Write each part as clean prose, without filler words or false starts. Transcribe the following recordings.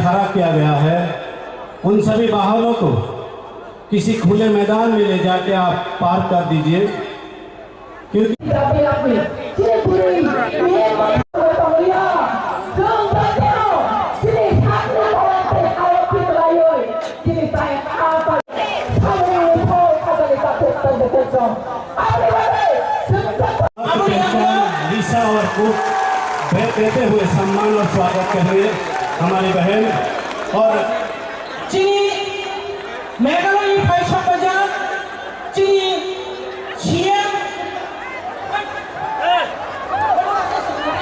खड़ा किया गया है, उन सभी वाहनों को किसी खुले मैदान में ले जाके आप पार कर दीजिए, क्योंकि रीसा और को देते हुए सम्मान और स्वागत करेंगे हमारी बहन और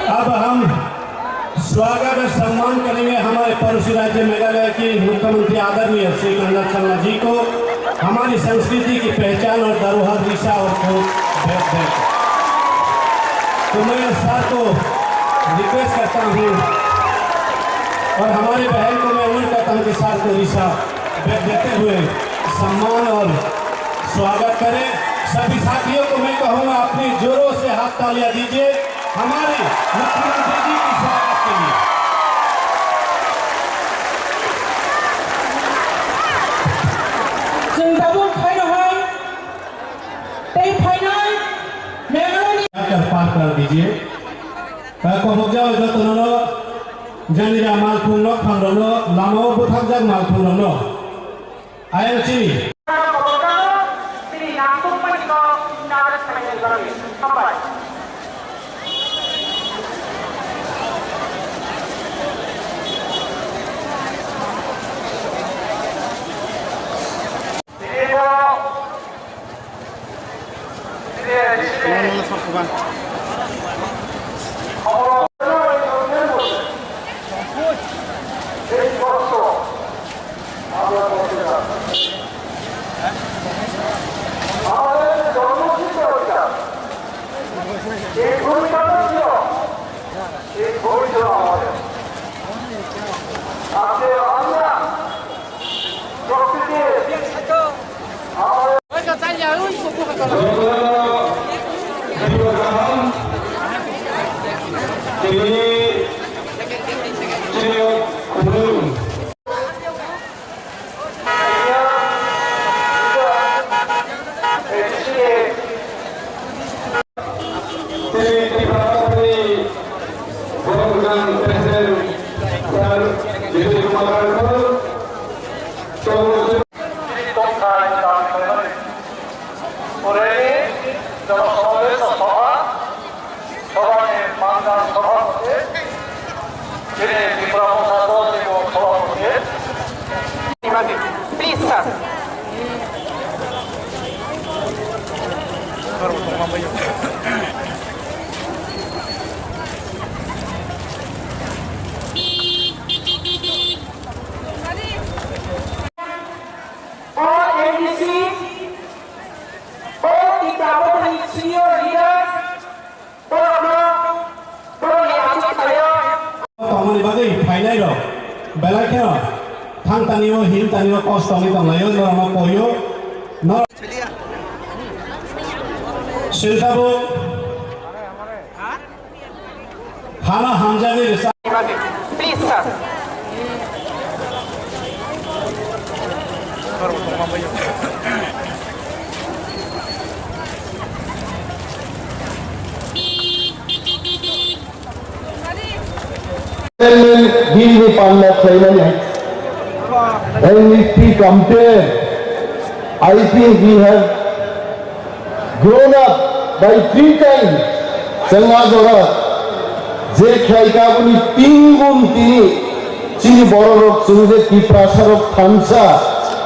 अब हम स्वागत और सम्मान करेंगे हमारे पड़ोसी राज्य मेघालय की मुख्यमंत्री आदरणीय श्री कंवर शर्मा जी को, हमारी संस्कृति की पहचान और धरोहर रीसा और को भेंट दें। तो मैं सर को रिक्वेस्ट करता हूँ और हमारे बहन को मैं अनुरोध करता हूँ कि सर को रीसा भेंट देते हुए सम्मान और स्वागत करें। सभी साथियों को मैं कहूँगा अपने जोरों से हाथ तालियां दीजिए हमारे मुख्यमंत्री जी की स्वागत के लिए। पार कर दीजिए जनिरा मालफुंग खांडनो लामाओ बुथागजाक मालफुंगनो आयची Please, sir. Thang taniyo, hin taniyo, kos tani tanglayo, norama koyo, nor. Siltabu, Hana Hamjani Risa. Please, sir. Give me Palma and if we compare, I think we have grown up by 3 times. Changadora, Je Khaikabuni, Tingun Tini, Chini Borok, Sunde, Tiprasarok, Tansa,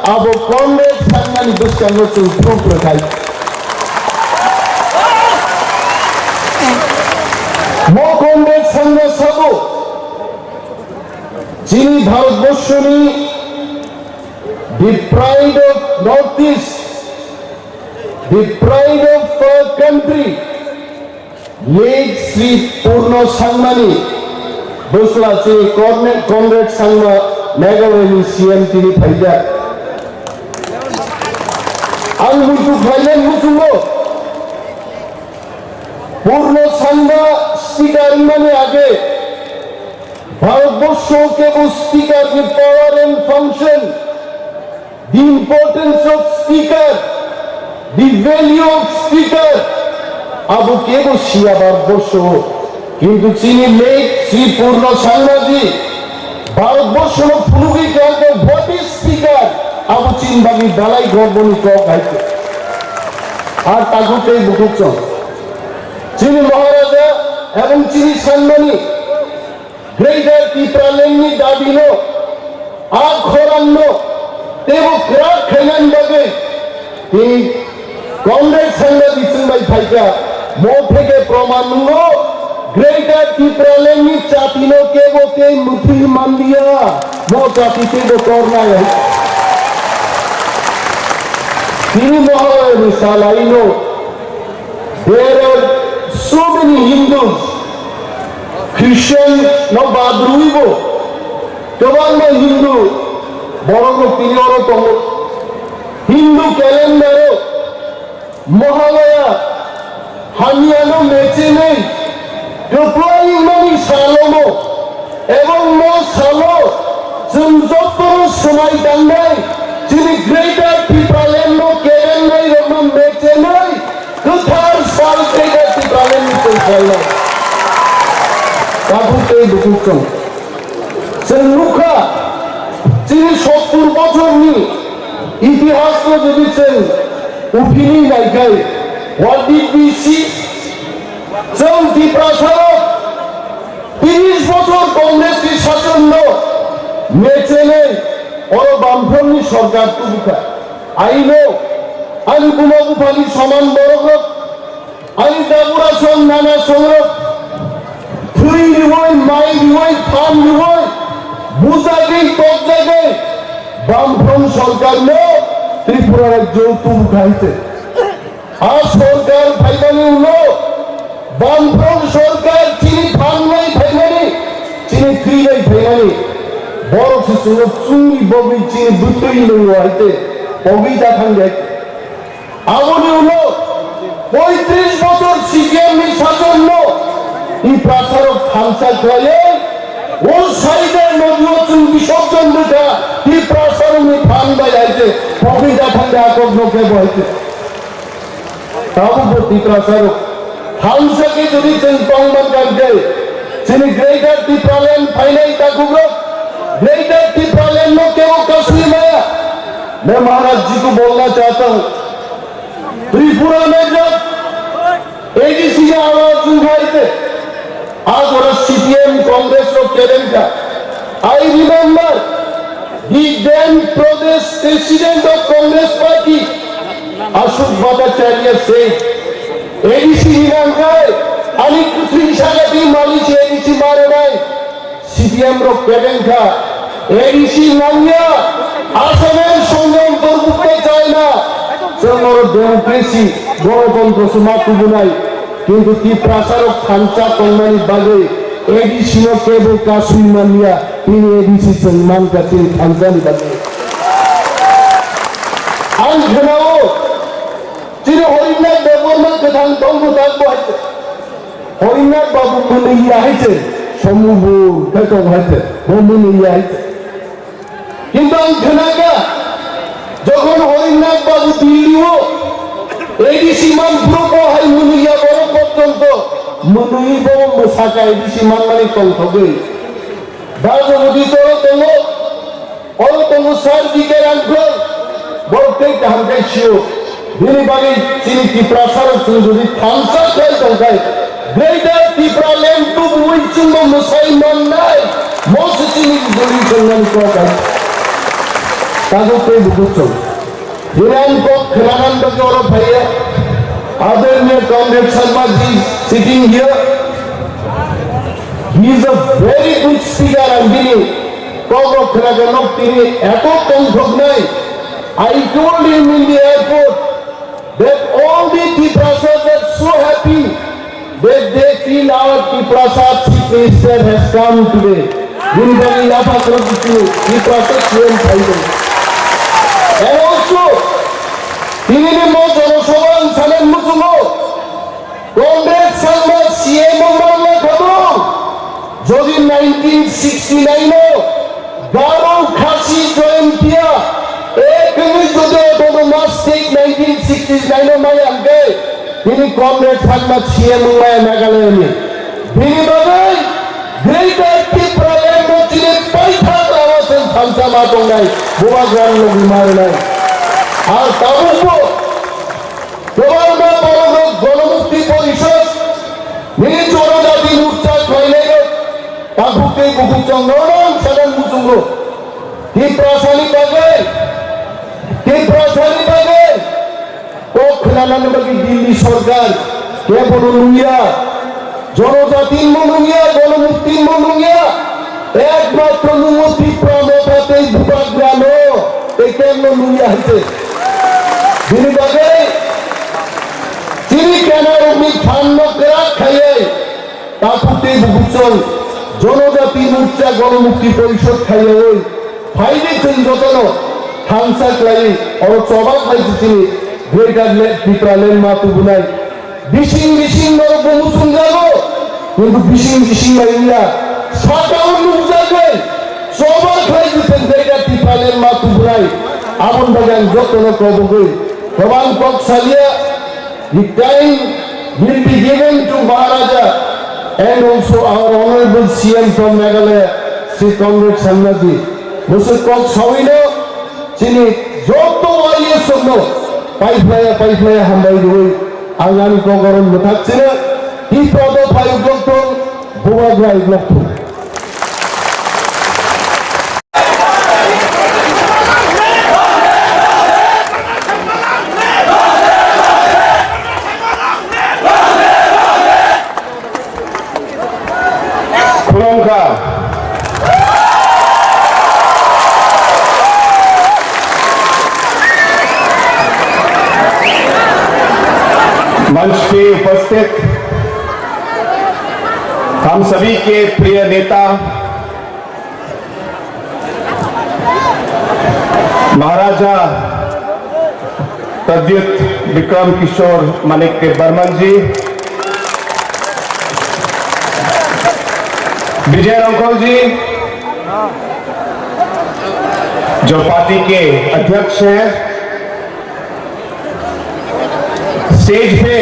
Abo Comrade, Sangani, Buskano to improve the type. More Comrade Sanga Sabo, Chini Bharat the pride of Northeast, the pride of our country, late Sri Purno Sangmani, Busla Sri Comrade Sangma, Meghawali CM Tiri Paida. Ang Mutu Bhayan Mutulo, পূর্ণ সাংবা speaker মানে আগে ভারতবর্ষ কেবল speaker with power and function, the importance of speaker, the value of speaker, আবু কেবল শিয়া ভারতবর্ষ কিন্তু চিনি লেখ শ্রী পূর্ণ সাংবাজি ভারতবর্ষ ফুলুকি কালকে হোয়াট ইজ স্পিকার আবু চিনবাগি দালাই গর্বনি কক গাইতে আর তাগুতেই বুকুচন চিনি মহারাজা এবং চিনি সম্মানী গ্রেটার ত্রিপুরালেন্নি দাবিল আর খরান্ন তেব ক্রাক খেলেন বাগে তিনি কংগ্রেস সাংবাদিক চিনবাই ফাইকা মো থেকে প্রমাণ গ্রেটার ত্রিপুরালেন্নি চাতিনো কেব কে মুসলমান দিয়া মো চাতি কেব করনা তিনি মহারাজ মিসাল I know there are so many Hindus, Christian no badruibo, Tobanga Hindu, Borogo Pinoro Hindu calendar, Mohamaya, Hanyano Mechene, Topoi Mani Salomo, Evan Mo Salo, Zunzoporo Sumai Dandai, Chini greater people and no Kerenai, Roman Mechene, Kuthar Sal greater people and no Salo. তাবুতেই বুকুচন সে লুকা তিনি 70 বছর নি ইতিহাস বুঝিছেন উঠিনি নাইকাই হোয়াট ডিড উই সি চলতি প্রসার 30 বছর কংগ্রেসি শাসন মেচেনে ওর বামফ্রন্টনি সরকার তুলুকা আইনো আইন কুমাবুফালি সমান বড় আইন দাবুরাসন নানা সংরক্ষ Three reward, my reward, farm reward, Buzagi, Togage, Bamfron Solkar, no, Tripura Jotu Gaite. Our Solkar, Paimani, no, Bamfron Solkar, Chini Panway, Paimani, Chini Kriya, Paimani, Boros is one of Sumi Bobby, Chini Butri, White, Bobby that hundred. I want you know, boy, 3 bottle, CGM is Hazard, no. এই প্রাসারক খামসা খেলে ওর সাইডের নদী হচ্ছেন বিসর্জন দেখা এই প্রাসারক fun বাজাইছে প্রকৃতা ঠান্ডা আকর লোকে বইছে তাও প্রতি প্রাসারক খামসাকে যদি চেঞ্জপাংমান কালকে তিনি গ্রেটার ত্রিপুরাল্যান্ড ফাইনাল তাকুব ग्रेटर त्रिपुरालैंड में केवल कश्मीर में मैं महाराज जी को बोलना चाहता हूं त्रिपुरा में जब एडीसी ने आवाज उठाई थे आज और सीपीएम कांग्रेस और केरल का I remember the then Pradesh president of Congress party Ashok Bhattacharya said ADC Hirangai ani Pruthvi Sagati Malichi ADC Maranai CPM ro কেরেন ka ADC Nanya আসামের সঙ্গে অন্তর্ভুক্ত চায় না চন্দ্র ডেমোক্রেসি গণতন্ত্র সমাপ্ত নাই কিন্তু কি প্রসারক খানচা কল্যাণী বাগে এডিসি নো কেবল কাশ্মীর মানিয়া তিনি এডিসি সম্মান কাছে খানচানি বাগে আন ঘনাও তিনি হরিনাথ দেববর্মন প্রধান তঙ্গ থাকবো আছে হরিনাথ বাবু মনে ইয়া হয়েছে সমূহ কত হয়েছে মনে ইয়া হয়েছে কিন্তু আন ঘনাকা যখন হরিনাথ বাবু দিল্লিও এডিসি মান গ্রুপ হয় মুনিয়া বড় পর্যন্ত মুনি বড় মশাকা এডিসি মান মানে কণ্ঠবে রাজমুদি তোর তঙ্গ সার দিকে রাখল বলতে হামকে শিও দিনে বাগে চিনি কি প্রসার যদি থামসা খাই তঙ্কাই গ্রেটার ত্রিপুরাল্যান্ড টু উইচুম মুসলমান নাই মোস চিনি বলি কল্যাণ করাই তাগো বুঝছো Hiran ko Khilanan Bagoro Bhaiya, Adanya Comrade Sharma ji sitting here. He is a very good speaker and being Kogo Khilaganok Tini Eto Tonghognai. I told him in the airport that all the Tiprasas are so happy that they feel our Tiprasat chief minister has come today. Gunbani Lapa Krokitu, Tiprasat Suen Thailand. And also, তিনি জনসভান সালেন মুসুমো কংগ্রেস 1969 गारो खासी Jaintia 1 March 1969 में आगे তিনি comrade থাকমা ছিয়ামুঙ্গায় মেঘালয়নি তিনি বাবাই greater Tripuraland মচিলে পয়সা আওয়াজেন থামসা মাতং নাই বুয়া গ্রাম বিমার নাই আর তাবুকো গোয়ালমা পরম গণমুক্তি পরিষদ নি জনজাতি উচ্চার কইলে তাবুকে বুকু চন্দ্রন সাধারণ মুচুঙ্গো কি প্রশাসনিক ভাবে দিল্লি সরকার কেবল নুইয়া জনজাতির মনুইয়া গণমুক্তির মনুইয়া একমাত্র নুমতি প্রমতাতে ভূপাত গ্রামে এই কেমন নুইয়া হয়েছে যিনি বাগে তিনি কেন অগ্নি ঠান্ড কেরাক খাইয়ে তাকুতে বুচল জনজাতি মোর্চা গণমুক্তি পরিষদ খাইয়ে ওই ফাইনেছেন যতন থানসাক লাই অর চবাক খাইছে তিনি গ্রেটার ত্রিপুরাল্যান্ড মাতু বুনাই বিশিং নর বহু সুন্দর কিন্তু বিশিং মাইয়া সাতাউন বুঝাবে সবার খাইছেন গ্রেটার ত্রিপুরাল্যান্ড মাতু বুনাই আমন বাগান যতন কবগই প্রবান কক সালিয়া the time will be given to Maharaja and also our honorable CM from Meghalaya Sri Comrade Sangnaji Mr. Kok Sawino chini joto waliye sonno পাইফ্লাইয়া হামবাই রই আগামী কগরণ থাকছে না কি পদ ফাইভ লক্ষ ভূভাগ 5 লক্ষ मंच पे उपस्थित हम सभी के प्रिय नेता महाराजा प्रद्युत विक्रम किशोर मानिक के बर्मन जी, विजय रंखोल जी जो पार्टी के अध्यक्ष हैं, स्टेज पे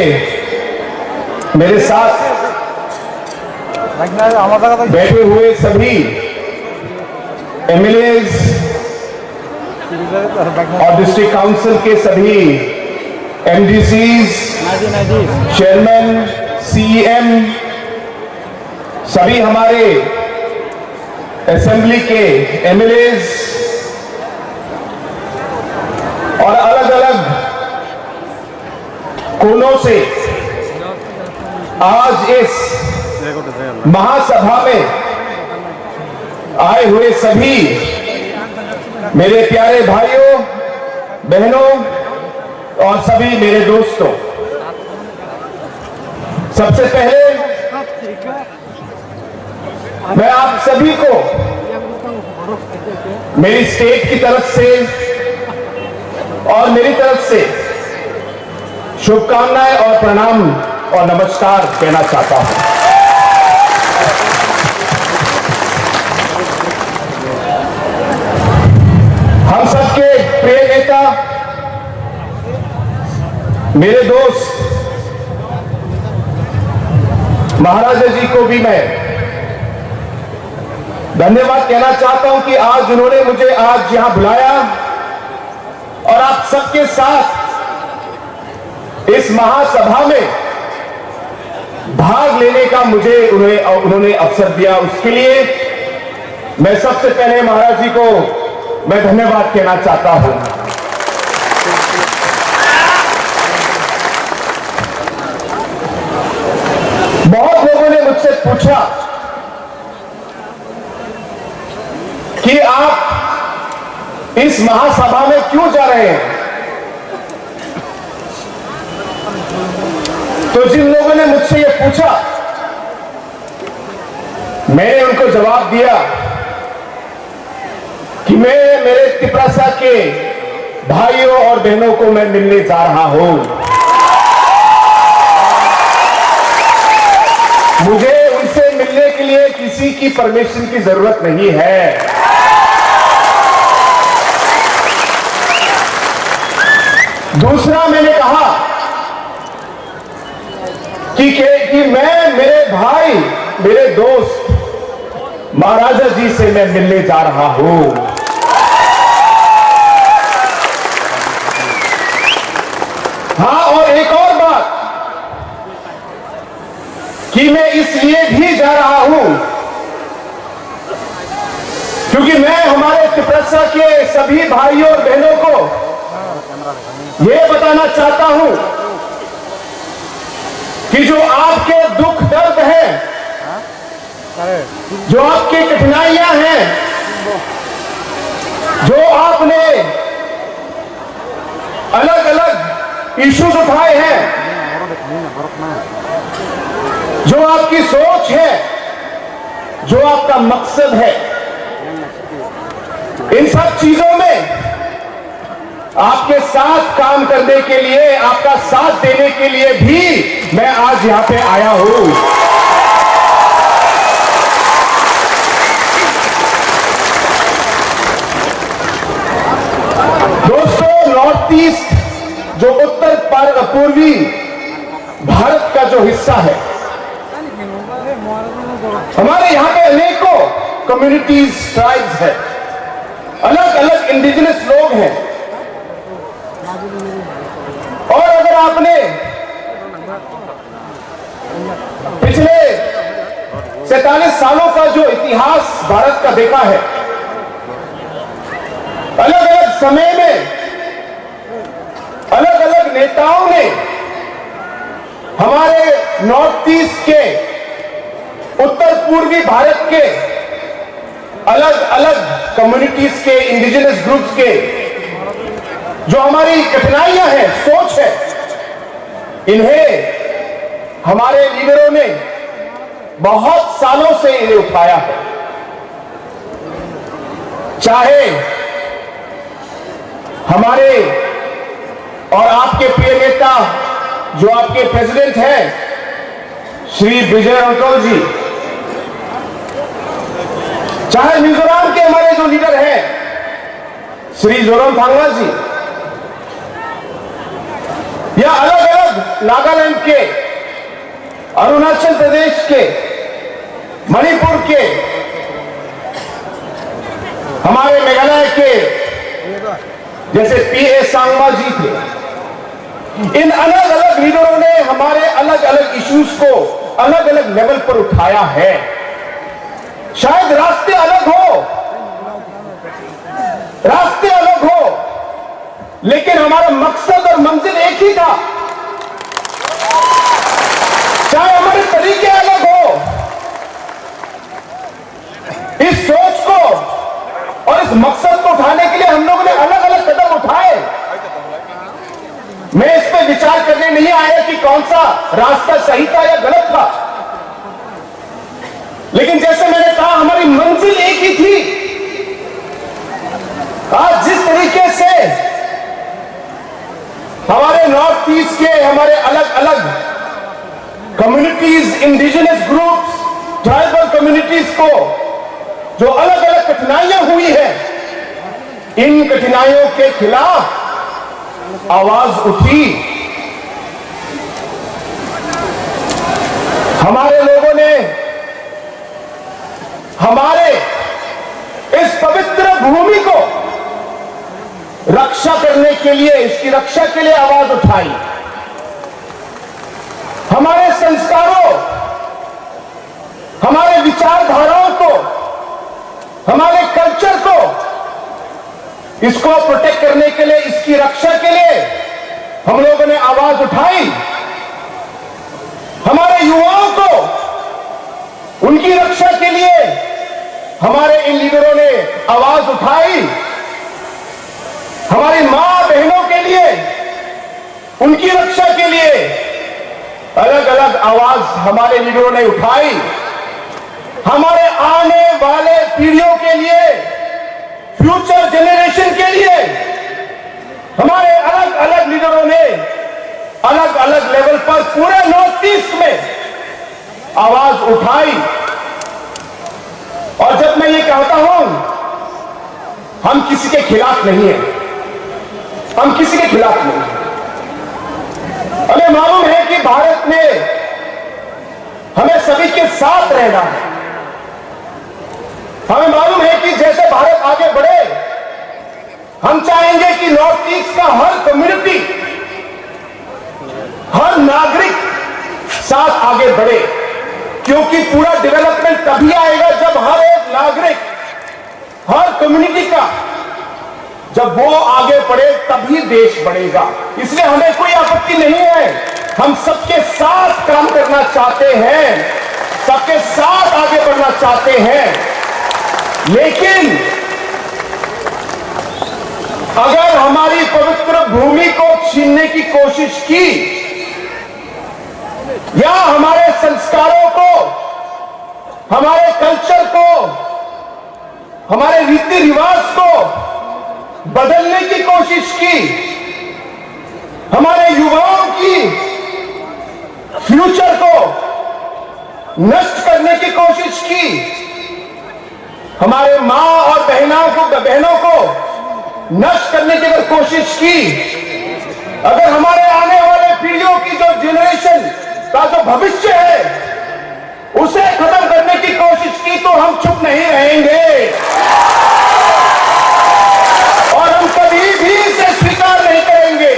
मेरे साथ बैठे हुए सभी एमएलएज और डिस्ट्रिक्ट काउंसिल के सभी एमडीसीज, चेयरमैन, सीएम, सभी हमारे असेंबली के एमएलएज और अलग अलग कोनों से आज इस महासभा में आए हुए सभी मेरे प्यारे भाइयों बहनों और सभी मेरे दोस्तों, सबसे पहले मैं आप सभी को मेरी स्टेट की तरफ से और मेरी तरफ से शुभकामनाएं और प्रणाम और नमस्कार कहना चाहता हूं। हम सबके प्रिय नेता, मेरे दोस्त महाराजा जी को भी मैं धन्यवाद कहना चाहता हूं कि आज उन्होंने मुझे आज यहां बुलाया और आप सबके साथ इस महासभा में भाग लेने का मुझे उन्होंने अवसर दिया। उसके लिए मैं सबसे पहले महाराज जी को मैं धन्यवाद कहना चाहता हूं। बहुत लोगों ने मुझसे पूछा कि आप इस महासभा में क्यों जा रहे हैं, तो जिन लोगों ने मुझसे ये पूछा मैंने उनको जवाब दिया कि मैं मेरे तिपरासा के भाइयों और बहनों को मैं मिलने जा रहा हूं। मुझे उनसे मिलने के लिए किसी की परमिशन की जरूरत नहीं है। दूसरा मैंने कहा कि मैं मेरे भाई, मेरे दोस्त महाराजा जी से मैं मिलने जा रहा हूं। हाँ, और एक और बात कि मैं इसलिए भी जा रहा हूं क्योंकि मैं हमारे त्रिपुरा के सभी भाइयों और बहनों को यह बताना चाहता हूं कि जो आपके दुख दर्द हैं, जो आपकी कठिनाइयां हैं, जो आपने अलग अलग इश्यूज उठाए हैं, जो आपकी सोच है, जो आपका मकसद है, इन सब चीजों में आपके साथ काम करने के लिए, आपका साथ देने के लिए भी मैं आज यहां पे आया हूं। दोस्तों, नॉर्थ ईस्ट जो उत्तर पूर्वी भारत का जो हिस्सा है, हमारे यहां पे अनेकों कम्युनिटीज, ट्राइब्स है, अलग अलग इंडिजिनस लोग हैं। और अगर आपने पिछले 47 सालों का जो इतिहास भारत का देखा है, अलग अलग समय में अलग अलग नेताओं ने हमारे नॉर्थ ईस्ट के, उत्तर पूर्वी भारत के अलग अलग कम्युनिटीज के, इंडिजिनस ग्रुप्स के जो हमारी कठिनाइयां हैं, सोच है, इन्हें हमारे लीडरों ने बहुत सालों से इन्हें उठाया है। चाहे हमारे और आपके प्रिय नेता जो आपके प्रेसिडेंट हैं श्री विजय अंकल जी, चाहे मिजोरम के हमारे जो लीडर हैं श्री जोरमथंगा जी, या अलग अलग नागालैंड के, अरुणाचल प्रदेश के, मणिपुर के, हमारे मेघालय के जैसे पीए सांगमा जी थे, इन अलग अलग लीडरों ने हमारे अलग अलग इश्यूज को अलग अलग लेवल पर उठाया है। शायद रास्ते अलग हो, रास्ते अलग हो, लेकिन हमारा मकसद और मंजिल एक ही था। चाहे हमारे तरीके अलग हो, इस सोच को और इस मकसद को उठाने के लिए हम लोगों ने अलग अलग कदम उठाए। मैं इस पर विचार करने नहीं आया कि कौन सा रास्ता सही था या गलत था, लेकिन जैसे मैंने कहा हमारी मंजिल एक ही थी। आज जिस तरीके से हमारे नॉर्थ ईस्ट के हमारे अलग अलग communities, indigenous groups, tribal communities को जो अलग अलग कठिनाइयां हुई है, इन कठिनाइयों के खिलाफ आवाज उठी। हमारे लोगों ने हमारे इस पवित्र भूमि को रक्षा करने के लिए, इसकी रक्षा के लिए आवाज उठाई। हमारे संस्कारों, हमारे विचारधाराओं को, हमारे कल्चर को, इसको प्रोटेक्ट करने के लिए, इसकी रक्षा के लिए हम लोगों ने आवाज उठाई। हमारे युवाओं को उनकी रक्षा के लिए हमारे इन लीडरों ने आवाज उठाई। हमारी मां बहनों के लिए, उनकी रक्षा के लिए अलग अलग आवाज हमारे लीडरों ने उठाई। हमारे आने वाले पीढ़ियों के लिए, फ्यूचर जनरेशन के लिए हमारे अलग अलग लीडरों ने अलग अलग लेवल पर पूरे नॉर्थ ईस्ट में आवाज उठाई। और जब मैं ये कहता हूं, हम किसी के खिलाफ नहीं है, हम किसी के खिलाफ नहीं है। हमें मालूम है कि भारत में हमें सभी के साथ रहना है। हमें मालूम है कि जैसे भारत आगे बढ़े, हम चाहेंगे कि नॉर्थ ईस्ट का हर कम्युनिटी, हर नागरिक साथ आगे बढ़े, क्योंकि पूरा डेवलपमेंट तभी आएगा जब हर एक नागरिक, हर कम्युनिटी का जब वो आगे बढ़े तभी देश बढ़ेगा। इसलिए हमें कोई आपत्ति नहीं है, हम सबके साथ काम करना चाहते हैं, सबके साथ आगे बढ़ना चाहते हैं। लेकिन अगर हमारी पवित्र भूमि को छीनने की कोशिश की या हमारे संस्कारों को, हमारे कल्चर को, हमारे रीति रिवाज को बदलने की कोशिश की, हमारे युवाओं की फ्यूचर को नष्ट करने की कोशिश की, हमारे मां और बहनों को नष्ट करने की अगर कोशिश की, अगर हमारे आने वाले पीढ़ियों की जो जनरेशन का जो भविष्य है उसे खत्म करने की कोशिश की, तो हम चुप नहीं रहेंगे और हम कभी भी इसे स्वीकार नहीं करेंगे।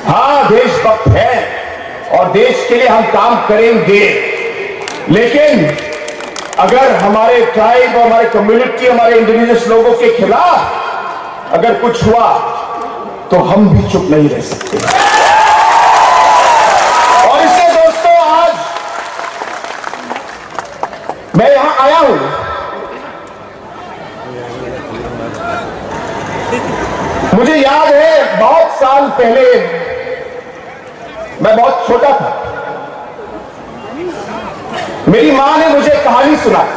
हाँ, देशभक्त है और देश के लिए हम काम करेंगे, लेकिन अगर हमारे ट्राइब, हमारे कम्युनिटी, हमारे इंडिविजुअल्स लोगों के खिलाफ अगर कुछ हुआ तो हम भी चुप नहीं रह सकते। और इससे दोस्तों, आज मैं यहां आया हूं, मुझे याद है बहुत साल पहले मैं बहुत छोटा था, मेरी मां ने मुझे कहानी सुनाई।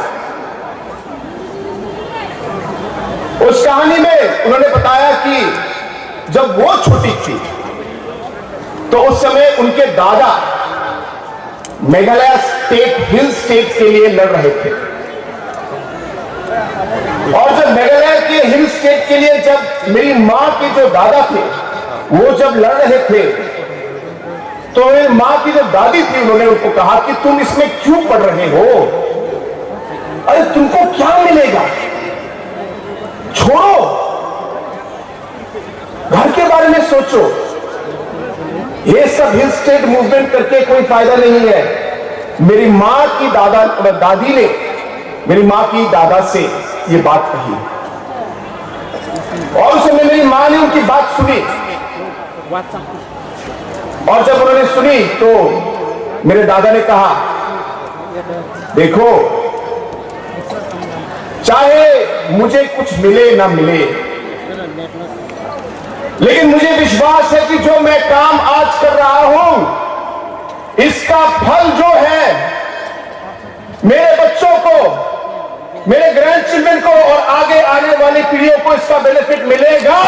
उस कहानी में उन्होंने बताया कि जब वो छोटी थी तो उस समय उनके दादा मेघालय स्टेट, हिल स्टेट के लिए लड़ रहे थे। और जब मेघालय के हिल स्टेट के लिए जब मेरी मां के जो दादा थे वो जब लड़ रहे थे, तो मेरी मां की जो दादी थी उन्होंने उनको कहा कि तुम इसमें क्यों पढ़ रहे हो, अरे तुमको क्या मिलेगा, छोड़ो, घर के बारे में सोचो, ये सब हिल स्टेट मूवमेंट करके कोई फायदा नहीं है। मेरी मां की दादी ने मेरी मां की दादा से ये बात कही और उस समय मेरी मां ने उनकी बात सुनी, और जब उन्होंने सुनी तो मेरे दादा ने कहा, देखो, चाहे मुझे कुछ मिले ना मिले, लेकिन मुझे विश्वास है कि जो मैं काम आज कर रहा हूं इसका फल जो है मेरे बच्चों को, मेरे ग्रैंड चिल्ड्रन को और आगे आने वाली पीढ़ियों को इसका बेनिफिट मिलेगा,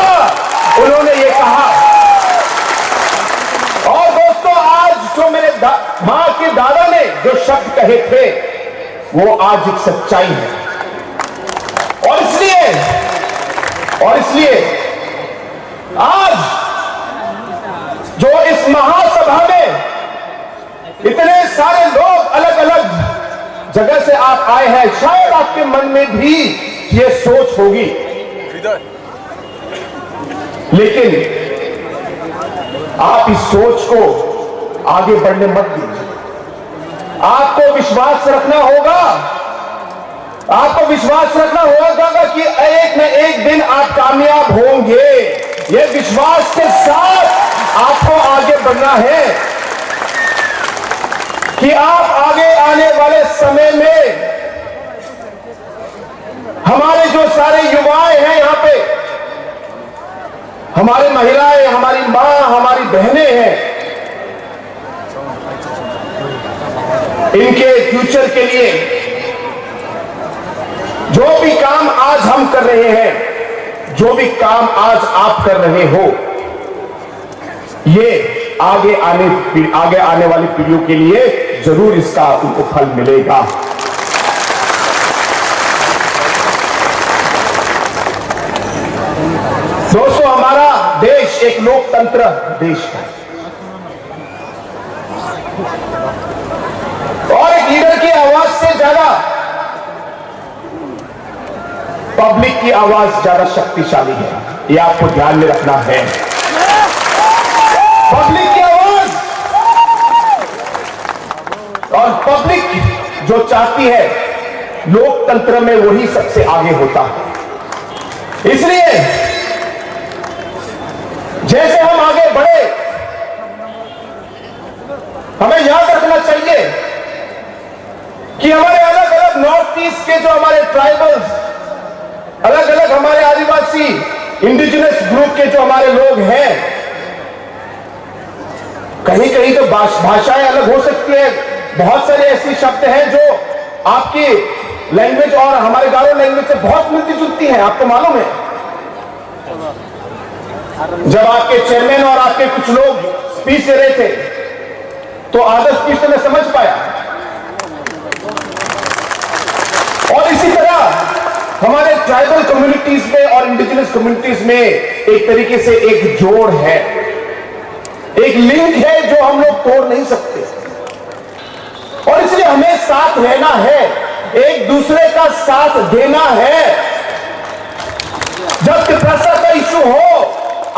उन्होंने ये कहा। और दोस्तों, आज जो मेरे मां के दादा ने जो शब्द कहे थे वो आज एक सच्चाई है। और इसलिए आज जो इस महासभा में इतने सारे लोग अलग अलग जगह से आप आए हैं, शायद आपके मन में भी ये सोच होगी, लेकिन आप इस सोच को आगे बढ़ने मत दीजिए। आपको विश्वास रखना होगा, आपको विश्वास रखना होगा कि एक न एक दिन आप कामयाब होंगे। ये विश्वास के साथ आपको आगे बढ़ना है कि आप आगे आने वाले समय में हमारे जो सारे युवाएं हैं यहां पे, हमारी महिलाएं, हमारी मां, हमारी बहनें हैं, इनके फ्यूचर के लिए जो भी काम आज हम कर रहे हैं, जो भी काम आज आप कर रहे हो, ये आगे आने वाली पीढ़ियों के लिए जरूर इसका उनको फल मिलेगा। दोस्तों, हमारा देश एक लोकतंत्र देश है और एक लीडर की आवाज से ज्यादा पब्लिक की आवाज ज्यादा शक्तिशाली है। यह आपको ध्यान में रखना है। पब्लिक की आवाज और पब्लिक जो चाहती है लोकतंत्र में वही सबसे आगे होता है। इसलिए जैसे हम आगे बढ़े, हमें याद रखना चाहिए कि हमारे अलग अलग नॉर्थ ईस्ट के जो हमारे ट्राइबल्स, अलग अलग हमारे आदिवासी इंडिजिनस ग्रुप के जो हमारे लोग हैं, कहीं कहीं तो भाषाएं अलग हो सकती है। बहुत सारे ऐसे शब्द हैं जो आपकी लैंग्वेज और हमारे गारो लैंग्वेज से बहुत मिलती जुलती हैं, आपको मालूम है। जब आपके चेयरमैन और आपके कुछ लोग स्पीच दे रहे थे तो आधा स्पीच तो मैं समझ पाया, और इसी तरह हमारे ट्राइबल कम्युनिटीज में और इंडिजिनस कम्युनिटीज में एक तरीके से एक जोड़ है, एक लिंक है जो हम लोग तोड़ नहीं सकते। और इसलिए हमें साथ रहना है, एक दूसरे का साथ देना है। जब तिपरासा का इशू हो,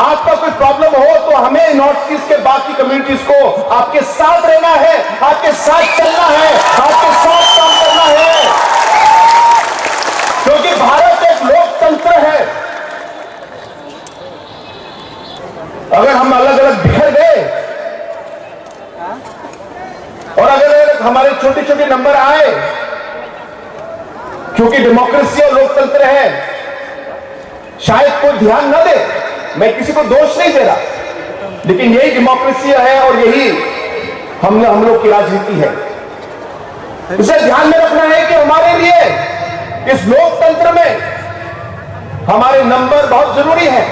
आपका कोई प्रॉब्लम हो, तो हमें नॉर्थ ईस्ट के बाकी कम्युनिटीज को आपके साथ रहना है, आपके साथ चलना है, आपके साथ काम करना है, क्योंकि भारत एक लोकतंत्र है। अगर हम अलग अलग बिखर गए और अगर हमारे छोटे छोटे नंबर आए, क्योंकि डेमोक्रेसी और लोकतंत्र है, शायद कोई ध्यान न दे, मैं किसी को दोष नहीं दे रहा, लेकिन यही डेमोक्रेसी है और यही हम लोग की राजनीति है। इसे ध्यान में रखना है कि हमारे लिए इस लोकतंत्र में हमारे नंबर बहुत जरूरी है,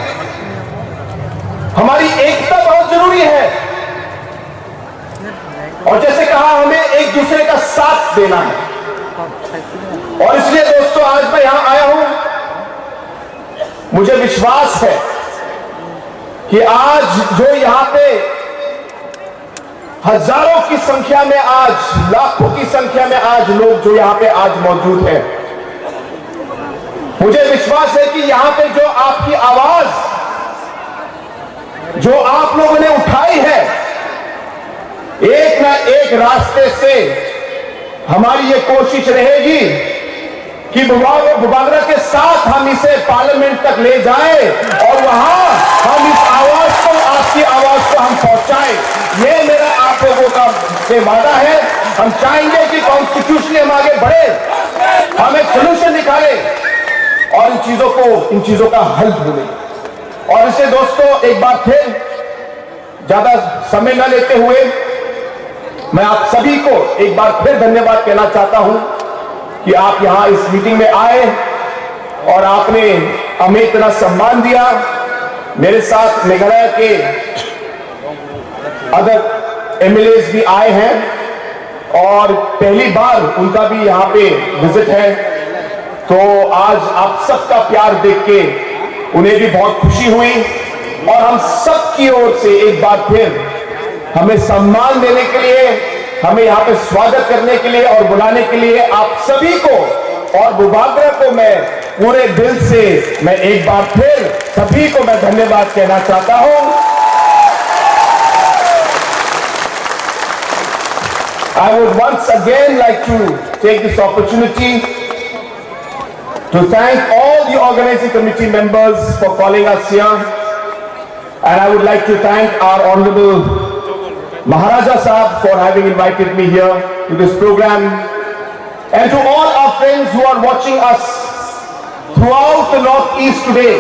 हमारी एकता बहुत जरूरी है, और जैसे कहा हमें एक दूसरे का साथ देना है। और इसलिए दोस्तों, आज मैं यहां आया हूं, मुझे विश्वास है कि आज जो यहां पे हजारों की संख्या में, आज लाखों की संख्या में आज लोग जो यहां पे आज मौजूद हैं, मुझे विश्वास है कि यहां पे जो आपकी आवाज जो आप लोगों ने उठाई है, एक ना एक रास्ते से हमारी ये कोशिश रहेगी कि बुबागरा के साथ हम इसे पार्लियामेंट तक ले जाएं और वहां हम इस आवाज को, आपकी आवाज को हम पहुंचाएं। ये मेरा आप लोगों का वादा है। हम चाहेंगे कि कॉन्स्टिट्यूशनली हम आगे बढ़े, हम एक सोल्यूशन निकालें और इन चीजों का हल ढूंढें। और इसे दोस्तों, एक बार फिर ज्यादा समय न लेते हुए मैं आप सभी को एक बार फिर धन्यवाद कहना चाहता हूं कि आप यहां इस मीटिंग में आए और आपने हमें इतना सम्मान दिया। मेरे साथ मेघालय के अदर एमएलएस भी आए हैं और पहली बार उनका भी यहां पे विजिट है, तो आज आप सबका प्यार देख के उन्हें भी बहुत खुशी हुई। और हम सब की ओर से एक बार फिर हमें सम्मान देने के लिए, हमें यहां पे स्वागत करने के लिए और बुलाने के लिए आप सभी को और बुबागरा को मैं पूरे दिल से मैं एक बार फिर सभी को मैं धन्यवाद कहना चाहता हूं। I would once again like to take this opportunity to thank all the organizing committee members for calling us here, and I would like to thank our Honorable Maharaja Sahab for having invited me here to this program, and to all our friends who are watching us throughout the Northeast today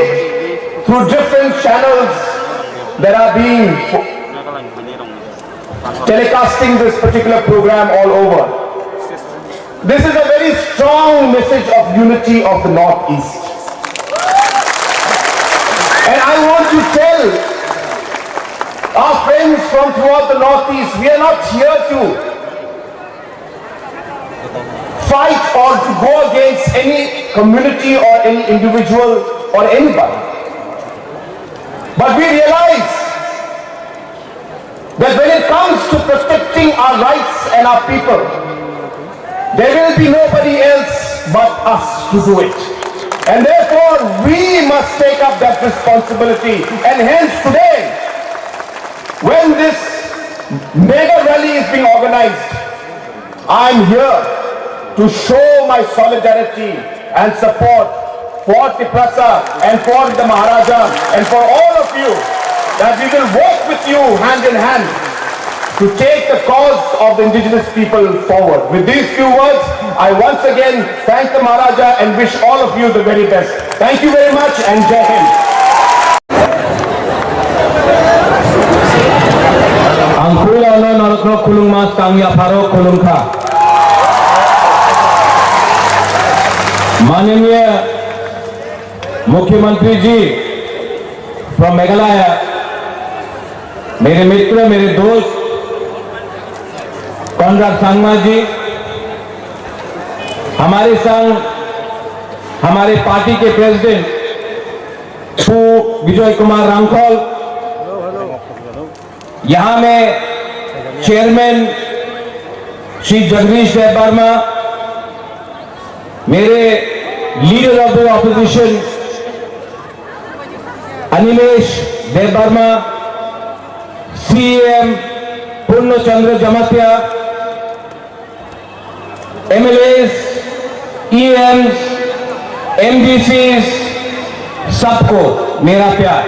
through different channels that are being telecasting this particular program all over. This is a very strong message of unity of the Northeast, and I want to tell our friends from throughout the Northeast, we are not here to fight or to go against any community or any individual or anybody. But we realize that when it comes to protecting our rights and our people, there will be nobody else but us to do it. And therefore, we must take up that responsibility. And hence today, when this mega rally is being organized, I'm here to show my solidarity and support for Tiprasa and for the Maharaja and for all of you, that we will work with you hand in hand to take the cause of the indigenous people forward. With these few words, I once again thank the Maharaja and wish all of you the very best. Thank you very much and Jai Hind. Angkula narokno kulung mas kangya pharo kulung kha. माननीय मुख्यमंत्री जी from Meghalaya, मेरे मित्र, मेरे दोस्त Conrad Sangma जी, हमारे संग हमारे party के president Shri Vijay Kumar Ramkhol, यहां में चेयरमैन श्री जगदीश देवबर्मा, मेरे leader of the opposition Animesh Debbarma, CM Purnachandra Jamatia, MLAs, EMs, MDCs, सबको मेरा प्यार।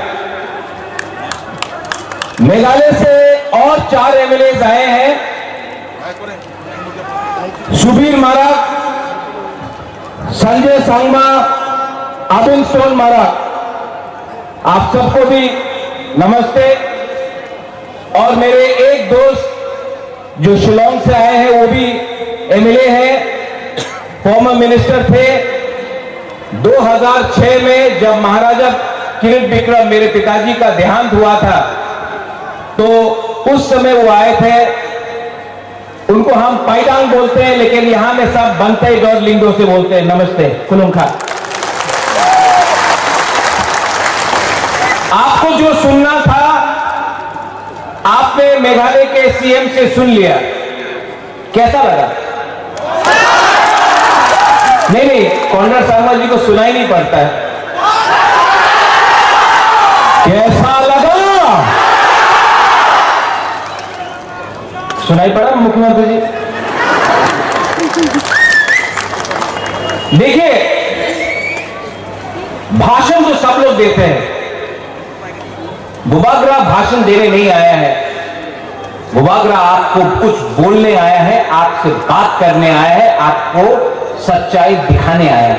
मेघालय से और 4 एमएलएस आए हैं, सुबीर माराक, संजय सांगमा, अबिन सोन माराक, आप सबको भी नमस्ते। और मेरे एक दोस्त जो शिलोंग से आए हैं, वो भी एमएलए हैं, फॉर्मर मिनिस्टर थे। 2006 में जब महाराजा किरीट विक्रम मेरे पिताजी का देहांत हुआ था, तो उस समय वो आए थे। उनको हम पाइडांग बोलते हैं, लेकिन यहां में सब बनते डॉट लिंगो से बोलते हैं। नमस्ते कुलुंखा। आपको जो सुनना था आपने मेघालय के सीएम से सुन लिया, कैसा लगा? नहीं, कॉनराड सांगमा जी को सुनाई नहीं पड़ता है। कैसा लगा? सुनाई पड़ा मुख्यमंत्री जी? देखिए, भाषण तो सब लोग देते हैं। बुबागरा भाषण देने नहीं आया है, बुबागरा आपको कुछ बोलने आया है, आपसे बात करने आया है, आपको सच्चाई दिखाने आया है।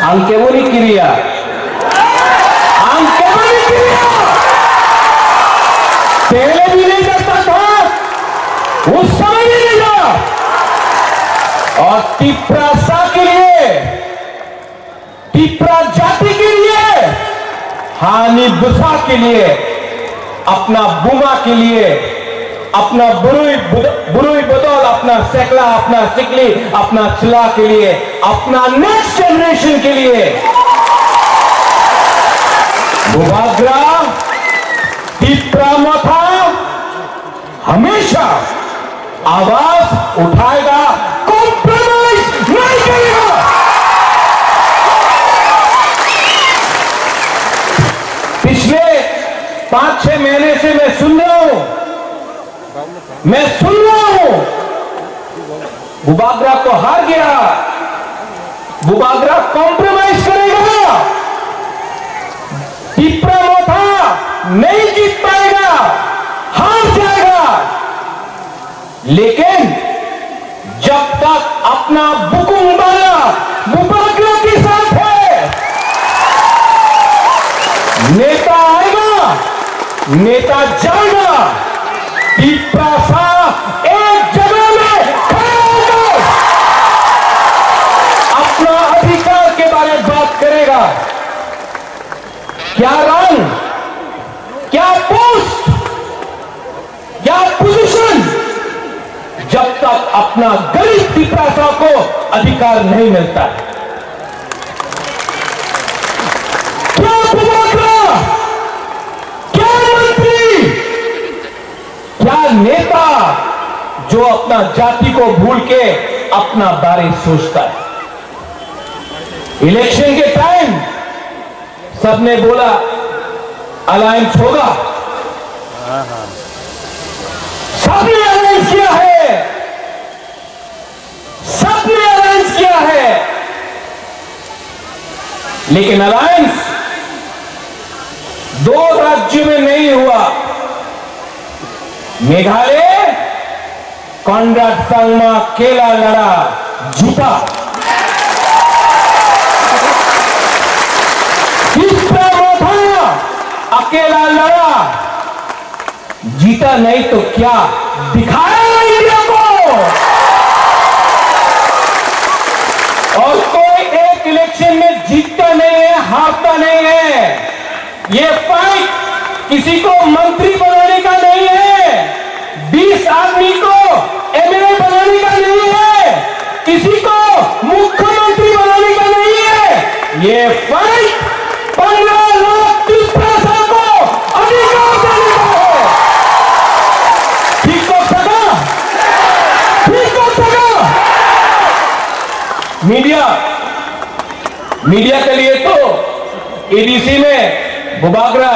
अंकेवली क्रिया, अंकेवली क्रिया पहले भी नहीं करता था, उस समय भी नहीं था। और तिप्रासा के लिए, तिप्रा जाति के लिए, हानि बुसा के लिए, अपना बुमा के लिए, अपना बुरुई बदौल, अपना सेकला, अपना सिकली, अपना चिला के लिए, अपना नेक्स्ट जनरेशन के लिए बुबागरा तिप्रा मथा हमेशा आवाज उठाएगा, कॉम्प्रोमाइज नहीं करेगा। पिछले 5-6 महीने से मैं सुन रहा हूं, बुबागरा को हार गया, बुबागरा कॉम्प्रोमाइज करेगा, तिप्रा मोथा नहीं जीत पाएगा, हार जाएगा। लेकिन जब तक अपना बुकुंबाला बुबागरा के साथ है, नेता आएगा, नेता जाएगा, तिप्रासा एक जगह में खड़ा होकर अपना अधिकार के बारे में बात करेगा। क्या रंग, क्या पोस्ट, क्या पोजीशन, जब तक अपना गरीब पिपरासा को अधिकार नहीं मिलता है। क्या बुबाकरा, क्या मंत्री, क्या नेता जो अपना जाति को भूल के अपना बारे सोचता है। इलेक्शन के टाइम सबने बोला अलायंस होगा, सबने अलायंस किया है, सबने अलायंस किया है, लेकिन अलायंस 2 राज्यों में नहीं हुआ। मेघालय कॉनराड संगमा अकेला लड़ा, जीता। अकेला लड़ा, जीता नहीं तो क्या दिखाया इंडिया को। और कोई एक इलेक्शन में जीतता नहीं है, हारता नहीं है। ये फाइट किसी को मंत्री बनाने का नहीं है, 20 आदमी को एमएलए बनाने का नहीं है, किसी को मुख्यमंत्री बनाने का नहीं है। ये फाइट 15 लाख पिपरासा को अधिकार देने का है। ठीक हो सका, ठीक हो सका। मीडिया के लिए तो एडीसी में बुबाकरा,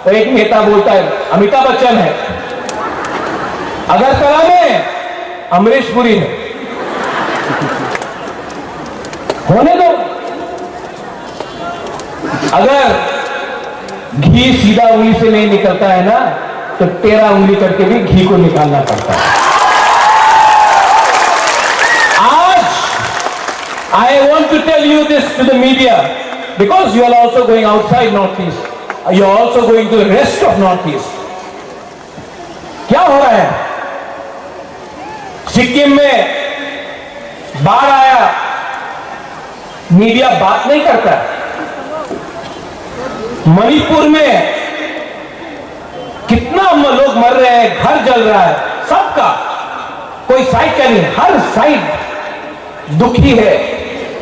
तो एक नेता बोलता है अमिताभ बच्चन है, अगरतला में अमरीश पुरी है। होने दो। अगर घी सीधा उंगली से नहीं निकलता है ना, तो 13 उंगली करके भी घी को निकालना पड़ता है। आज I want to tell you this to the media, because you are also going outside Northeast, you are also going to the rest of Northeast. क्या हो रहा है? सिक्किम में बाढ़ आया, मीडिया बात नहीं करता। मणिपुर में कितना लोग मर रहे हैं, घर जल रहा है, सबका कोई साइड का नहीं, हर साइड दुखी है,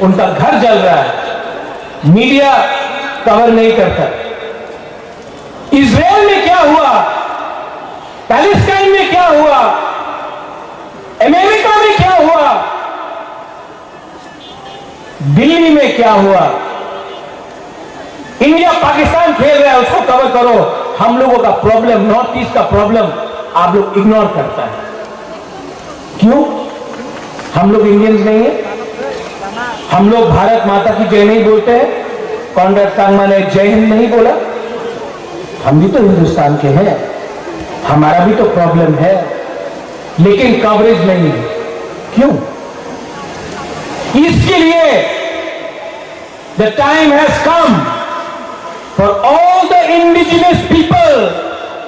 उनका घर जल रहा है, मीडिया कवर नहीं करता। इजराइल में क्या हुआ, पैलेस्टाइन में क्या हुआ, अमेरिका में क्या हुआ, दिल्ली में क्या हुआ, इंडिया पाकिस्तान खेल रहा है, उसको कवर करो। हम लोगों का प्रॉब्लम, नॉर्थ ईस्ट का प्रॉब्लम आप लोग इग्नोर करता है। क्यों? हम लोग इंडियंस नहीं है? हम लोग भारत माता की जय नहीं बोलते हैं? कॉनराड संगमा ने जय हिंद नहीं बोला? हम भी तो हिंदुस्तान के हैं, हमारा भी तो प्रॉब्लम है, लेकिन कवरेज नहीं है। क्यों? इसके लिए the time has come for all the indigenous people,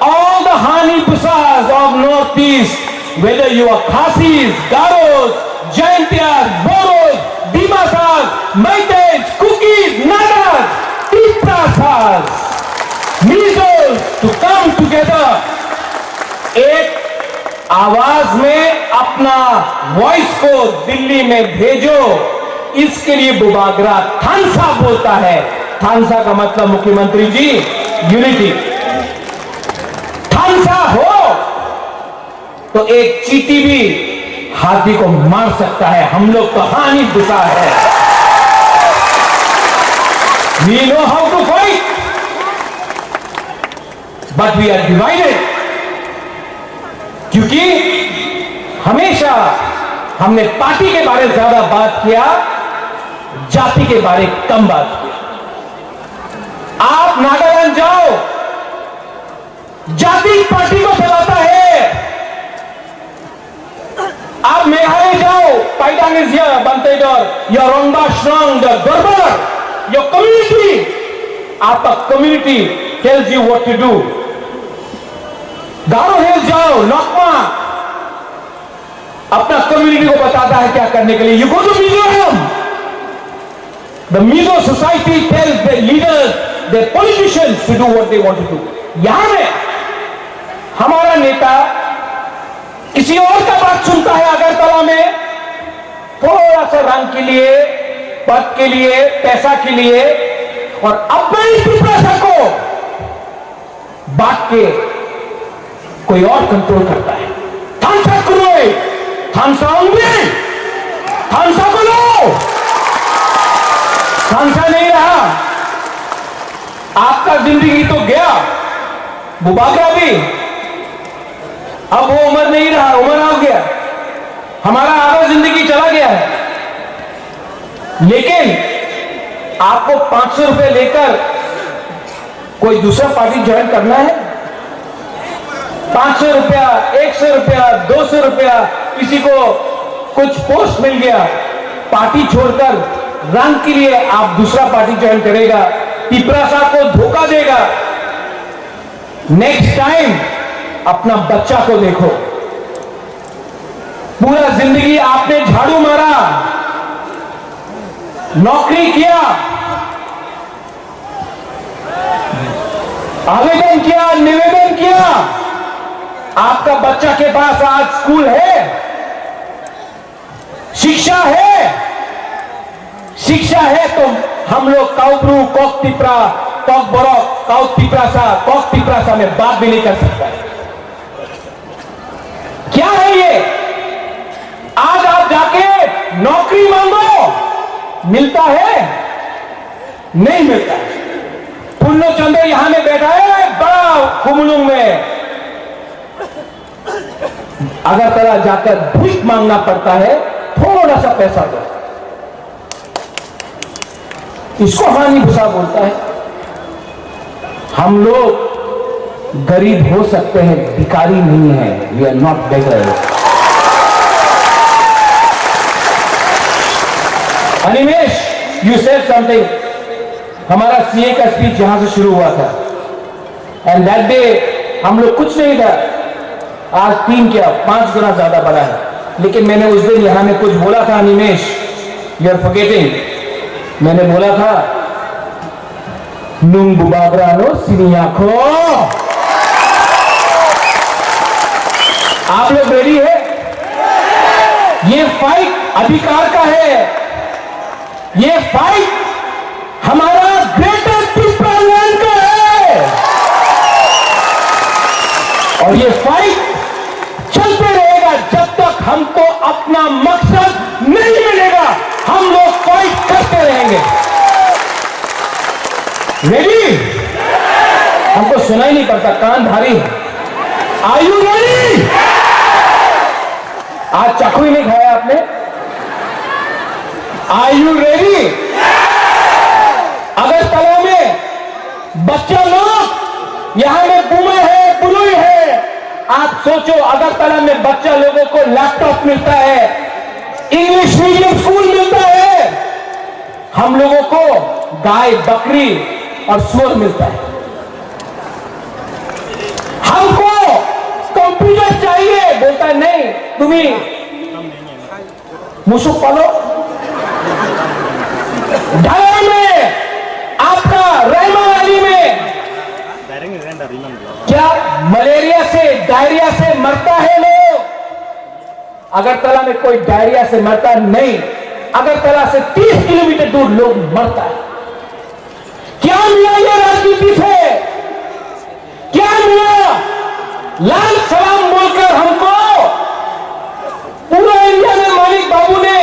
all the Hani-Busas of Northeast, whether you are Khasis, Garos, Jaintias, Boros, Dimasas, Maites, Kukis, Nagas, Piprasas, Mizos, to come together, एक आवाज में अपना voice को दिल्ली में भेजो। इसके लिए बुबाकरा थानसा बोलता है। थानसा का मतलब मुख्यमंत्री जी यूनिटी। थानसा हो तो एक चींटी भी हाथी को मार सकता है। हम लोग तो हानी-बुसा है। We know how to fight, but we are divided. क्योंकि हमेशा हमने पार्टी के बारे में ज्यादा बात किया, जाति के बारे में कम बात किया। आप नागालैंड जाओ, जाति पार्टी को चलाता है। आप मेघालय जाओ, पाइटांग इज हियर, बंतेडर, योर रोंगबा श्रंग, द गर्बर, योर कम्युनिटी, आपका community tells you what to do. Garo hills जाओ, नोकमा, अपना कम्युनिटी को बताता है क्या करने के लिए। You go to Mizoram, the Mizo society tells the leaders, the politicians to do what they want to do. यहां में हमारा नेता किसी और का बात सुनता है अगरतला में, थोड़ा सा रंग के लिए, पद के लिए, पैसा के लिए, और अपने पैसा को बांट के कोई और कंट्रोल करता है। थानसा करो, थानसा होंगे, थानसा बोलो, थानसा नहीं रहा। आपका जिंदगी तो गया, बुबागरा भी, अब वो उम्र नहीं रहा, उम्र आ गया, हमारा आधा जिंदगी चला गया है। लेकिन आपको 500 रुपए लेकर कोई दूसरा पार्टी ज्वाइन करना है? 500 रुपया, 100 रुपया, 200 रुपया, किसी को कुछ पोस्ट मिल गया, पार्टी छोड़कर रंग के लिए आप दूसरा पार्टी ज्वाइन करेगा, पिपरासा को धोखा देगा। नेक्स्ट टाइम अपना बच्चा को देखो। पूरा जिंदगी आपने झाड़ू मारा, नौकरी किया, आवेदन किया, निवेदन किया, आपका बच्चा के पास आज स्कूल है, शिक्षा है, शिक्षा है, तो हम लोग काउब्रू, कॉक तिपरा, कॉक बरक, काउक तिपरासा, कॉक तिपरासा में बात भी नहीं कर सकता। क्या है ये? आज आप जाके नौकरी मांगो, मिलता है? नहीं मिलता है। पुन्नो चंद्र यहां में बैठा है बड़ा कुमलुंग में, अगरतला जाकर भीख मांगना पड़ता है, थोड़ा सा पैसा दो। इसको हानि भूसा बोलता है। हम लोग गरीब हो सकते हैं, भिखारी नहीं है। We are not beggar. Animesh, you said something. हमारा सीए का स्पीच यहां से शुरू हुआ था, एंड दैट डे हम लोग कुछ नहीं था, आज 3 क्या 5 गुना ज्यादा बड़ा है। लेकिन मैंने उस दिन यहां में कुछ बोला था, अनिमेश, यू आर फॉरगेटिंग। मैंने बोला था, नुंग बुबागरानो सिनियाखो। आप लोग रेडी है? ये फाइट अधिकार का है, ये फाइट हमारा ग्रेटर पिपरा लैंड का है, और ये फाइट चलते रहेगा जब तक हमको अपना मकसद नहीं मिलेगा। हम लोग फाइट करते रहेंगे। रेडी? हमको सुनाई नहीं पड़ता, कान भारी है। Are you ready? आज चाकू ही नहीं खाया आपने? Are you ready? अगरतला में बच्चा लोग, यहां में बुमा है, बुलुई है। आप सोचो, अगरतला में बच्चा लोगों को लैपटॉप मिलता है, इंग्लिश मीडियम स्कूल मिलता है, हम लोगों को गाय, बकरी और सुअर मिलता है। हमको कंप्यूटर चाहिए, बोलता है नहीं, तुम्हें मुसुक पालो। ढाया में, आपका रहमा वाली में क्या मलेरिया से, डायरिया से मरता है लोग? अगरतला में कोई डायरिया से मरता नहीं। अगरतला से 30 किलोमीटर दूर लोग मरता है। क्या मिला ये राजनीति से? क्या मिला? लाल सलाम बोलकर हमको पूरा इंडिया में मालिक बाबू ने,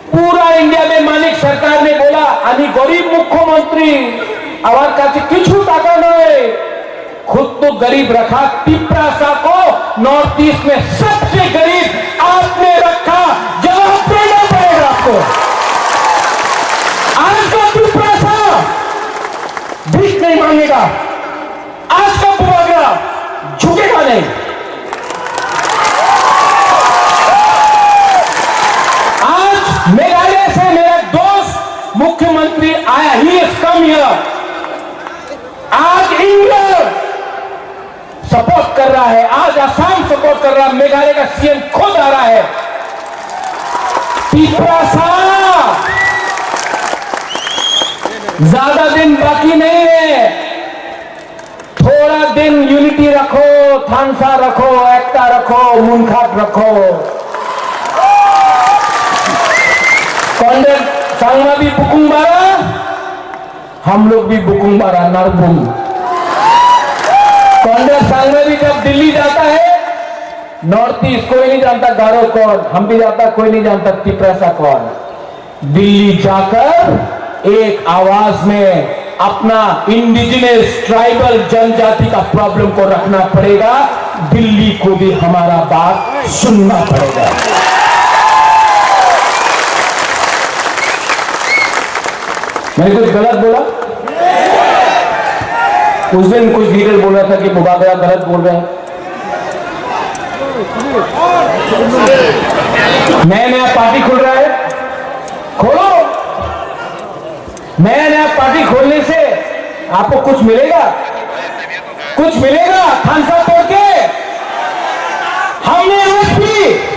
पूरा इंडिया में मालिक सरकार ने बोला, आनी गरीब मुख्यमंत्री आवार काছে কিছু টাকা নয়, खुद तो गरीब रखा, पिपरासा को नॉर्थ ईस्ट में सबसे गरीब आपने रखा, जवाब देना पड़ेगा आपको। आज का पिपरासा भीख नहीं मांगेगा, आज का बुबागरा झुकेगा नहीं। आज मेघालय से मेरा दोस्त मुख्यमंत्री आया, ही इज कम हियर। आज इंडिया सपोर्ट कर रहा है, आज असम सपोर्ट कर रहा है, मेघालय का सीएम खुद आ रहा है। पिपरासा ज्यादा दिन बाकी नहीं है, थोड़ा दिन लेकिन यूनिटी रखो, थानसा रखो, एकता रखो, मुनखाट रखो। कॉन्डेट सांगमा भी बुकुंग बारा, हम लोग भी बुकुंग बारा नरबुम। कॉन्डेट सांगमा भी जब दिल्ली जाता है, नॉर्थ ईस्ट कोई नहीं जानता गारो कौन, हम भी जाता कोई नहीं जानता तिपरासा कौन। दिल्ली जाकर एक आवाज में अपना इंडिजिनस ट्राइबल जनजाति का प्रॉब्लम को रखना पड़ेगा। दिल्ली को भी हमारा बात सुनना पड़ेगा। मैंने कुछ गलत बोला? उस दिन कुछ लीडर बोल रहा था कि मुबागरा गलत बोल रहे हैं। नया नया पार्टी खुल रहा है, खोलो। नया नया पार्टी खोलने से आपको कुछ मिलेगा? कुछ मिलेगा? खानसा तोड़ के हमने एसपी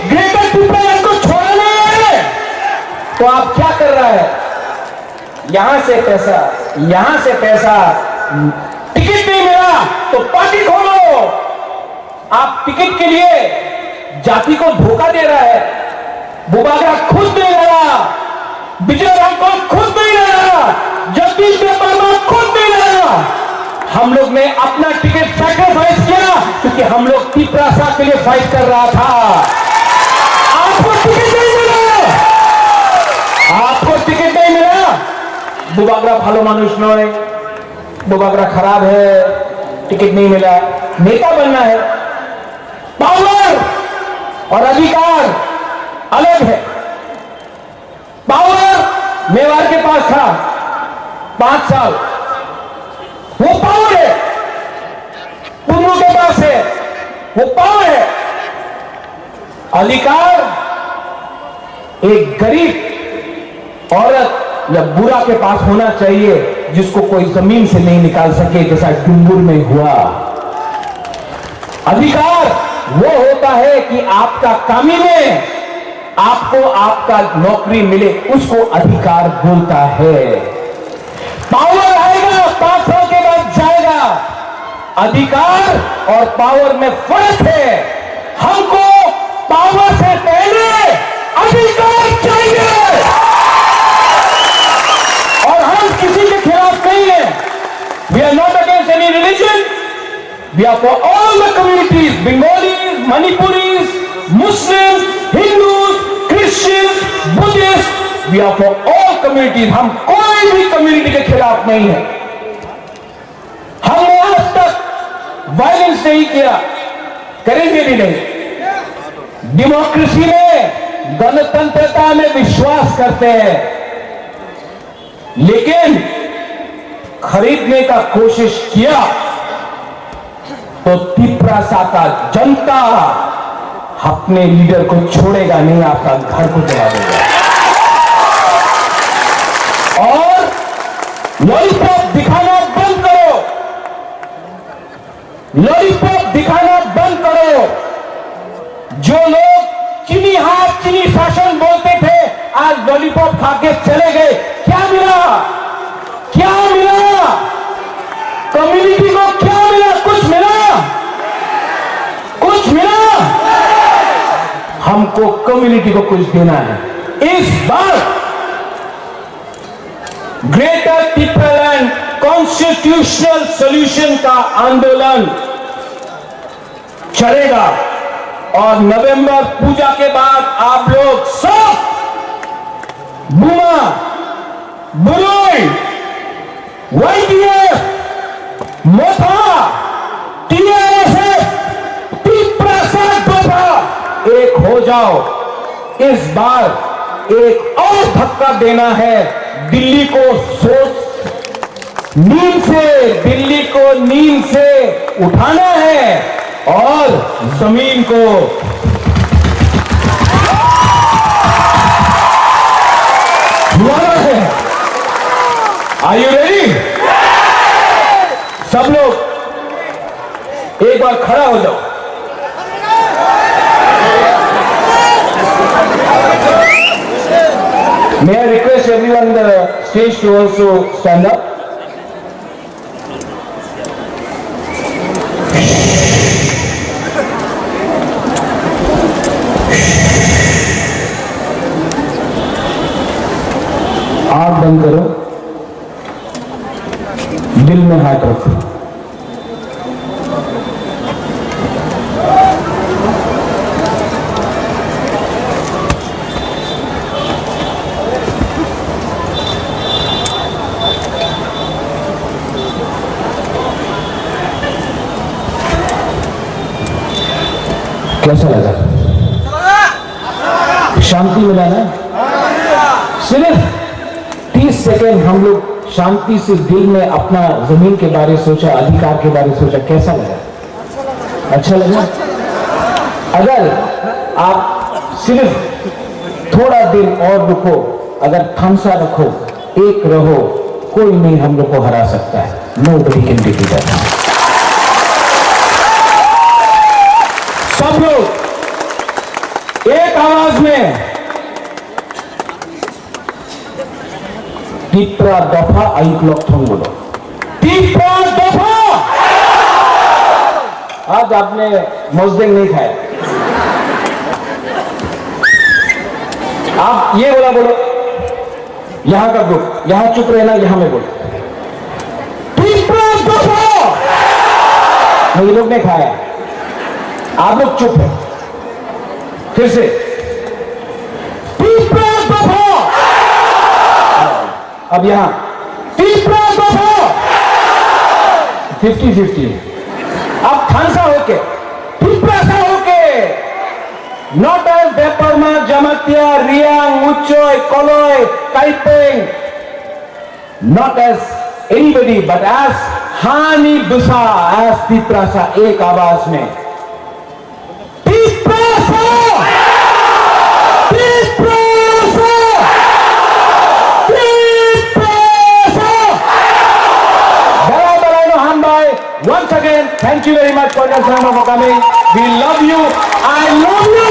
ग्रेटर ट्रिपल को छोड़ा नहीं है, तो आप क्या कर रहा है? यहां से पैसा, टिकट नहीं मिला तो पार्टी खोलो। आप टिकट के लिए जाति को धोखा दे रहा है। बुबागरा खुद नहीं लड़ा, विजय रामपाल खुद नहीं लड़ा, जगदीश वर्मा खुद नहीं लड़ा। हम लोग ने अपना टिकट सैक्रिफाइस किया क्योंकि हम लोग तिपरासा के लिए फाइट कर रहा था। आपको टिकट नहीं मिला, आपको टिकट नहीं मिला। बुबागरा भालो मानुष नय, बुबागरा खराब है, टिकट नहीं मिला। नेता बनना है, पावर और अधिकार अलग है। पावर मेवाड़ के पास था 5 साल, वो पावर है। पुन्नू के पास है, वो पावर है। अधिकार एक गरीब औरत या बुरा के पास होना चाहिए जिसको कोई जमीन से नहीं निकाल सके, जैसा डुंगुर में हुआ। अधिकार वो होता है कि आपका कामी में आपको आपका नौकरी मिले, उसको अधिकार बोलता है। पावर आएगा 5 साल के बाद जाएगा। अधिकार और पावर में फर्क है। हमको पावर से पहले अधिकार चाहिए और हम किसी के खिलाफ नहीं है। We are not against any religion, we are for all the communities, Bengalis, Manipuris, Muslims, Hindus, Christians, Buddhist, we are for all communities. हम कोई भी कम्युनिटी के खिलाफ नहीं है। हमने आज तक वायलेंस नहीं किया, करेंगे भी नहीं। डेमोक्रेसी में, गणतंत्रता में विश्वास करते हैं, लेकिन खरीदने का कोशिश किया तो तिपरासा का जनता अपने लीडर को छोड़ेगा नहीं, आपका घर को जला देगा। और लॉलीपॉप दिखाना बंद करो, लॉलीपॉप दिखाना बंद करो। जो लोग चीनी हाथ चीनी शासन बोलते थे, आज लॉलीपॉप खा के चले गए। क्या मिला? क्या मिला? कम्युनिटी को क्या मिला? कुछ मिला? कुछ मिला? हमको कम्युनिटी को कुछ देना है। इस बार ग्रेटर ट्रिपल कॉन्स्टिट्यूशनल सॉल्यूशन का आंदोलन चलेगा और नवंबर पूजा के बाद आप लोग सब बुमा, बुरोई, YDF, मोथा, TRSF, तिपरासा गोपा एक हो जाओ। इस बार एक और धक्का देना है। दिल्ली को दिल्ली को नींद से उठाना है और जमीन को हिलाना है। Are you ready? सब लोग एक बार खड़ा हो जाओ। May I request everyone on the stage to also stand up? बंद करो, दिल में हाथ रखो। कैसा लगा? शांति मिला ना? सिर्फ 30 सेकेंड हम लोग शांति से दिल में अपना जमीन के बारे सोचा, अधिकार के बारे सोचा। कैसा लगा? अच्छा लगा? अगर आप सिर्फ थोड़ा दिन और रुको, अगर थमसा रखो, एक रहो, कोई नहीं हम लोग को हरा सकता है। नोबडी कैन डिफीट अस। सब लोग एक आवाज में टिप्रा दफा आइक लक्षण बोलो। टिप्रा दफा। आज आपने मोजदेंग नहीं खाया, आप ये बोला बोलो। यहां का ग्रुप, यहां चुप रहना, यहां में बोलो टिप्रा दफा। नहीं, लोग ने खाया, आप लोग चुप है। फिर से टिप्रा दफा। अब यहां टिप्रा दफा। 50-50। अब खानसा होके, टिप्रा सा होके, not as Debbarma, Jamatia, Reang, Uchoi, Koloi, Kaipeng, not as anybody but as हानी दुसा, एज टिप्रा सा, एक आवाज में once again, thank you very much for your time for coming. We love you. I love you.